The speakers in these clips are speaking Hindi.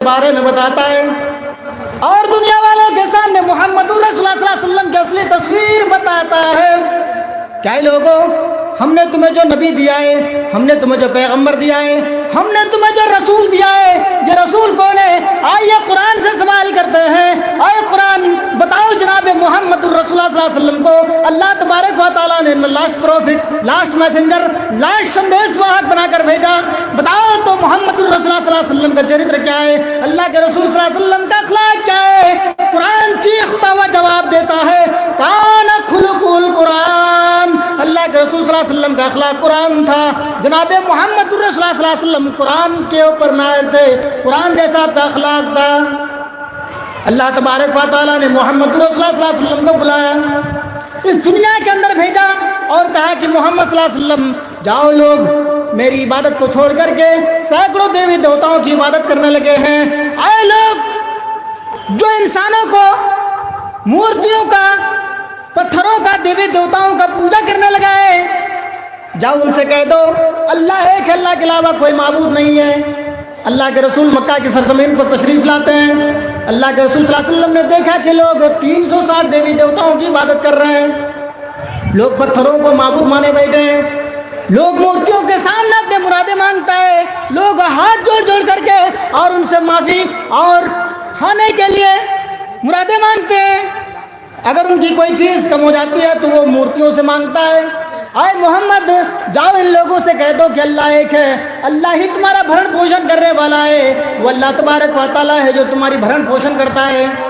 बारे में बताता है और दुनिया वालों के सामने मोहम्मद रसूलुल्लाह सल्लल्लाहु अलैहि वसल्लम की असली तस्वीर बताता है। क्या लोगों, हमने तुम्हें जो नबी दिया है, हमने तुम्हें जो पैगंबर दिया है, हमने तुम्हें जो रसूल दिया है, ये रसूल कौन है? आइए कुरान से सवाल करते हैं। आइए कुरान बताओ जनाब मोहम्मद रसूलुल्लाह सल्लल्लाहु अलैहि वसल्लम को अल्लाह तबारक व तआला ने last prophet, last messenger, last संदेशवाहक बनाकर भेजा। बताओ तो मोहम्मद रसूलुल्लाह सल्लल्लाहु अलैहि वसल्लम का चरित्र क्या है? अल्लाह के रसूल सल्लल्लाहु अलैहि वसल्लम का अखलाक क्या है? कुरान चीखता हुआ जवाब देता है, कान खुलकुल कुरान। अल्लाह के रसूल सल्लल्लाहु अलैहि वसल्लम का अखलाक कुरान था। जनाब मोहम्मद रसूलुल्लाह सल्लल्लाहु अलैहि वसल्लम कुरान के ऊपर नायल थे, कुरान जैसा आपका अखलाक था। अल्लाह तबारक व तआला ने मोहम्मद रसूलुल्लाह सल्लल्लाहु अलैहि वसल्लम को बुलाया, इस दुनिया के अंदर भेजा और कहा कि मोहम्मद सल्लल्लाहु अलैहि वसल्लम जाओ, लोग मेरी इबादत को छोड़ करके सैकड़ों देवी देवताओं की इबादत करने लगे हैं। आए लोग जो इंसानों को मूर्तियों का, पत्थरों का, देवी देवताओं का पूजा करने लगा है, जाओ उनसे कह दो अल्लाह एक है, अल्लाह के अलावा कोई माबूद नहीं है। अल्लाह के रसूल मक्का की सरजमीन पर तशरीफ लाते हैं। अल्लाह के रसूल सल्लल्लाहु अलैहि वसल्लम ने देखा कि लोग 360 देवी देवताओं की इबादत कर रहे हैं, लोग पत्थरों को माबूद माने बैठे हैं, लोग मूर्तियों के सामने अपने मुरादे मांगता है, लोग हाथ जोड़ जोड़ करके और उनसे माफ़ी और खाने के लिए मुरादे मांगते हैं। अगर उनकी कोई चीज़ कम हो जाती है तो वो मूर्तियों से मांगता है। आए मोहम्मद, जाओ इन लोगों से कह दो कि अल्लाह एक है, अल्लाह ही तुम्हारा भरण पोषण करने वाला है, वो अल्लाह तबारक व तआला है जो तुम्हारी भरण पोषण करता है।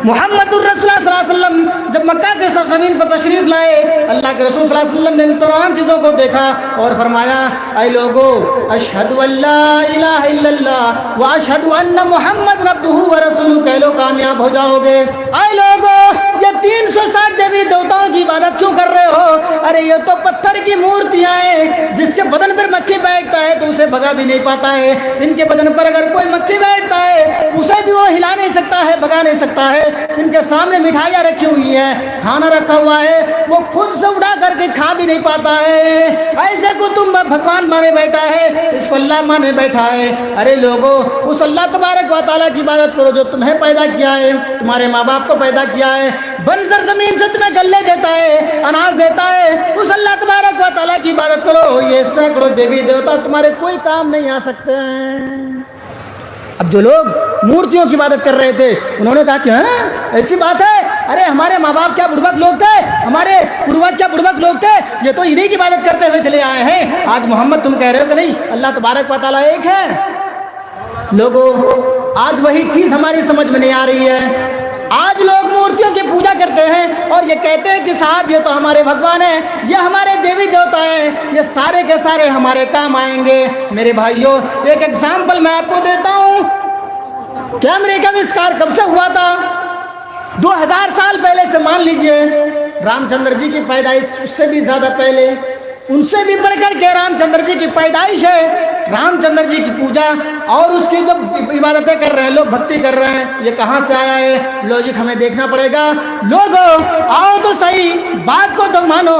मोहम्मद रसूलुल्लाह सल्लल्लाहु अलैहि वसल्लम जब मक्का के सरजमीन पर तशरीफ लाए, अल्लाह के रसूल सल्लल्लाहु अलैहि वसल्लम ने इन तमाम चीज़ों को देखा और फरमाया, ऐ लोगो, अशहदु अल्ला इलाहा इल्लल्लाह व अशहदु अन्न मुहम्मदन अब्दुहु व रसूलुहु, कह लो कामयाब हो जाओगे। ऐ लोगो, ये 360 देवी देवताओं की इबादत क्यों कर रहे हो? अरे ये तो पत्थर की मूर्तियाँ हैं, जिसके बदन पर मक्खी बैठता है तो उसे भगा भी नहीं पाता है। इनके बदन पर अगर कोई मक्खी बैठता है उसे भी वो हिला नहीं सकता है, भगा नहीं सकता है। इनके सामने मिठाइयाँ रखी हुई है, खाना रखा हुआ है, वो खुद से उठा करके खा भी नहीं पाता है। ऐसे को तुम भगवान माने बैठा है, इसको अल्लाह माने बैठा है। अरे लोगों, उस अल्लाह तबारक व तआला की इबादत करो जो तुम्हें पैदा किया है, तुम्हारे माँ बाप को पैदा किया है, बंजर जमीन से तुम्हें गल्ले देता है, अनाज देता है, उस अल्लाह तबारक व तआला की इबादत करो। ये सैकड़ों देवी देवता तुम्हारे कोई काम नहीं आ सकते हैं। अब जो लोग मूर्तियों की इबादत कर रहे थे उन्होंने कहा कि हाँ ऐसी बात है, अरे हमारे माँ बाप क्या बुड़बक लोग थे, हमारे पूर्वज क्या बुड़बक लोग थे, ये तो इन्हीं की इबादत करते हुए चले आए हैं। आज मोहम्मद तुम कह रहे हो कि नहीं अल्लाह तबारक व तआला एक है। लोगों, आज वही चीज़ हमारी समझ में नहीं आ रही है। आज लोग मूर्तियों की पूजा करते हैं और ये कहते हैं कि साहब ये तो हमारे भगवान हैं, ये हमारे देवी देवता हैं, ये सारे के सारे हमारे काम आएंगे। मेरे भाइयों, एक एग्जाम्पल मैं आपको देता हूँ। कैमरे का आविष्कार कब से हुआ था? 2000 साल पहले से मान लीजिए। रामचंद्र जी की पैदाइश उससे भी ज़्यादा पहले, उनसे भी बढ़कर के रामचंद्र जी की पैदाइश है। रामचंद्र जी की पूजा और उसकी जब इबादतें कर रहे हैं लोग, भक्ति कर रहे हैं, ये कहाँ से आया है? लॉजिक हमें देखना पड़ेगा। लोगों, आओ तो सही, बात को तो मानो,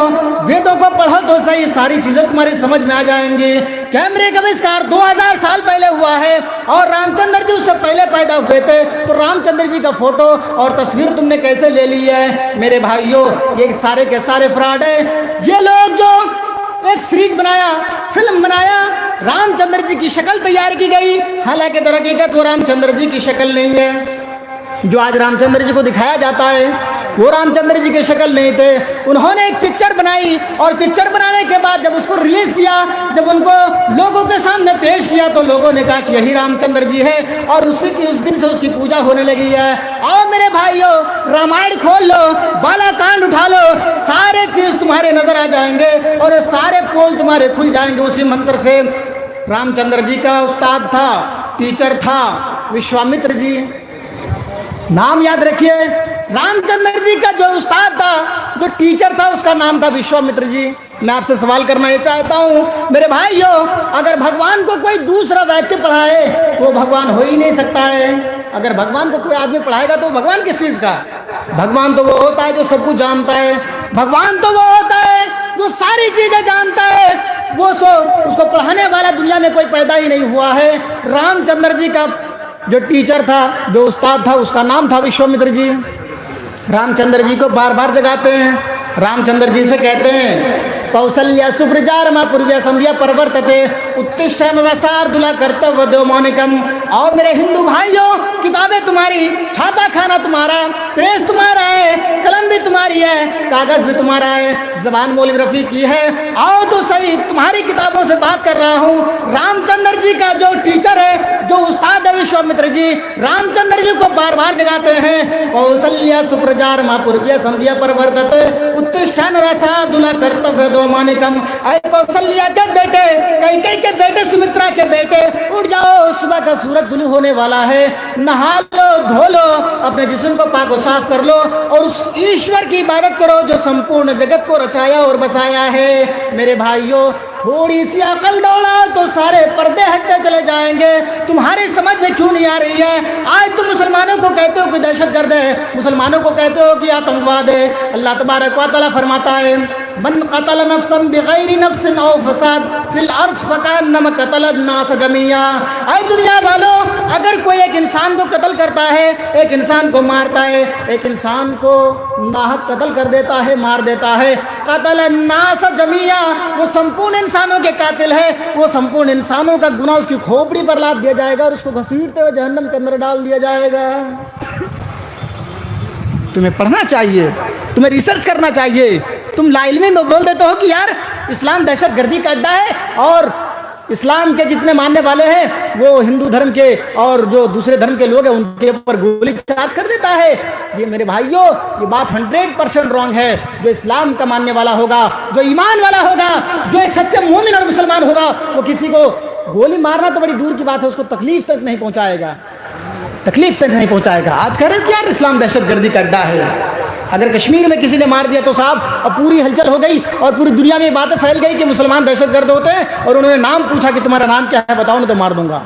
वेदों को पढ़ो तो सही, सारी चीज़ें तुम्हारी समझ में आ जाएंगी। कैमरे का आविष्कार 2000 साल पहले हुआ है और रामचंद्र जी उससे पहले पैदा हुए थे, तो रामचंद्र जी का फोटो और तस्वीर तुमने कैसे ले ली है? मेरे भाइयों, ये सारे के सारे फ्रॉड है। ये लोग जो एक सीरीज बनाया, फिल्म बनाया, रामचंद्र जी की शक्ल तैयार की गई, हालांकि दर हकीकत वो रामचंद्र जी की शक्ल नहीं है। जो आज रामचंद्र जी को दिखाया जाता है वो रामचंद्र जी की शक्ल नहीं थे। उन्होंने एक पिक्चर बनाई और पिक्चर बनाने के बाद जब उसको रिलीज किया, जब उनको लोगों के सामने पेश किया तो लोगों ने कहा कि यही रामचंद्र जी है और उस दिन से उसकी पूजा होने लगी है। और मेरे भाइयों, रामायण खोल लो, बालाकांड उठा लो, सारे चीज़ तुम्हारे नजर आ जाएंगे और सारे पोल तुम्हारे खुल जाएंगे उसी मंत्र से। रामचंद्र जी का उस्ताद था, टीचर था विश्वामित्र जी। नाम याद रखिए, रामचंद्र जी का जो उस्ताद था, जो टीचर था, उसका नाम था विश्वामित्र जी। मैं आपसे सवाल करना ये चाहता हूँ मेरे भाइयों, अगर भगवान को कोई दूसरा व्यक्ति पढ़ाए वो भगवान हो ही नहीं सकता है। अगर भगवान को कोई आदमी पढ़ाएगा तो भगवान किस चीज़ का? भगवान तो वो होता है जो सब कुछ जानता है। भगवान तो वो होता है जो सारी चीज़ें जानता है। वो उसको पढ़ाने वाला दुनिया में कोई पैदा ही नहीं हुआ है। रामचंद्र जी का जो टीचर था, जो उस्ताद था, उसका नाम था विश्वामित्र जी। रामचंद्र जी को बार बार जगाते हैं, रामचंद्र जी से कहते हैं कौसल्या सुप्रजारमा पूर्व्या संध्या परवर्तते उत्तिष्ठन रसार्दुला कर्तव्य दो मौनिकम। और मेरे हिंदू भाइयों, किताबें तुम्हारी, छापा खाना तुम्हारा, प्रेस तुम्हारा है, कलम भी तुम्हारी है, कागज भी तुम्हारा है, जबान मौलवी रफी की है। आओ तो सही, तुम्हारी किताबों से बात कर रहा हूँ। रामचंद्र जी का जो टीचर है, जो उस्ताद है विश्वामित्र जी, रामचंद्र जी को बार बार जगाते हैं कौसल्या सुप्रजारमा पूर्व्या संध्या परवर्तते उत्तिष्ठन रसार्दुला कर्तव्य दो मानिकम। अरे कौशल्या के बेटे, कैकेयी के बेटे, सुमित्रा के बेटे, उठ जाओ, सुबह का सूरज तुलू होने वाला है, नहा लो, धो लो, अपने जिस्म को पाक साफ कर लो और उस ईश्वर की इबादत करो जो संपूर्ण जगत को रचाया और बसाया है। मेरे भाइयों, थोड़ी सी अकल दौड़ा तो सारे पर्दे हटते चले जाएंगे। तुम्हारी समझ में क्यों नहीं आ रही है? आज तुम मुसलमानों को कहते हो कि दहशतगर्द है, मुसलमानों को कहते हो कि आतंकवाद है। अल्लाह तबारक व तआला फरमाता है मन कतल नफ्सन बिगैरि नफ्सिन औ फसाद फिल अर्ज़ फकअन्नमा कतल अन्नास जमीआ। ऐ दुनिया वालों, अगर कोई एक इंसान को कत्ल करता है, एक इंसान को मारता है, एक इंसान को नाहक कत्ल कर देता है, मार देता है, कतल अन्नास जमीआ, वो संपूर्ण इंसानों के कातिल है। वो संपूर्ण इंसानों का गुनाह उसकी खोपड़ी पर लाद दिया जाएगा और उसको घसीटते हुए जहन्नम के अंदर डाल दिया जाएगा। तुम्हें पढ़ना चाहिए, तुम्हें रिसर्च करना चाहिए। तुम लाइल्मी में बोल देते हो कि यार इस्लाम दहशतगर्दी का अड्डा है और इस्लाम के जितने मानने वाले हैं वो हिंदू धर्म के और जो दूसरे धर्म के लोग हैं उनके ऊपर गोली चार्ज कर देता है। ये मेरे भाइयों, ये बात 100% रॉन्ग है। जो इस्लाम का मानने वाला होगा, जो ईमान वाला होगा, जो एक सच्चे मोमिन और मुसलमान होगा, वो किसी को गोली मारना तो बड़ी दूर की बात है, उसको तकलीफ तक नहीं पहुंचाएगा, तकलीफ तक नहीं पहुंचाएगा। आज कह रहे हो कि यार इस्लाम दहशतगर्दी का अड्डा है। अगर कश्मीर में किसी ने मार दिया तो साहब अब पूरी हलचल हो गई और पूरी दुनिया में ये बातें फैल गई कि मुसलमान दहशतगर्द होते हैं और उन्होंने नाम पूछा कि तुम्हारा नाम क्या है, बताओ ना तो मार दूंगा।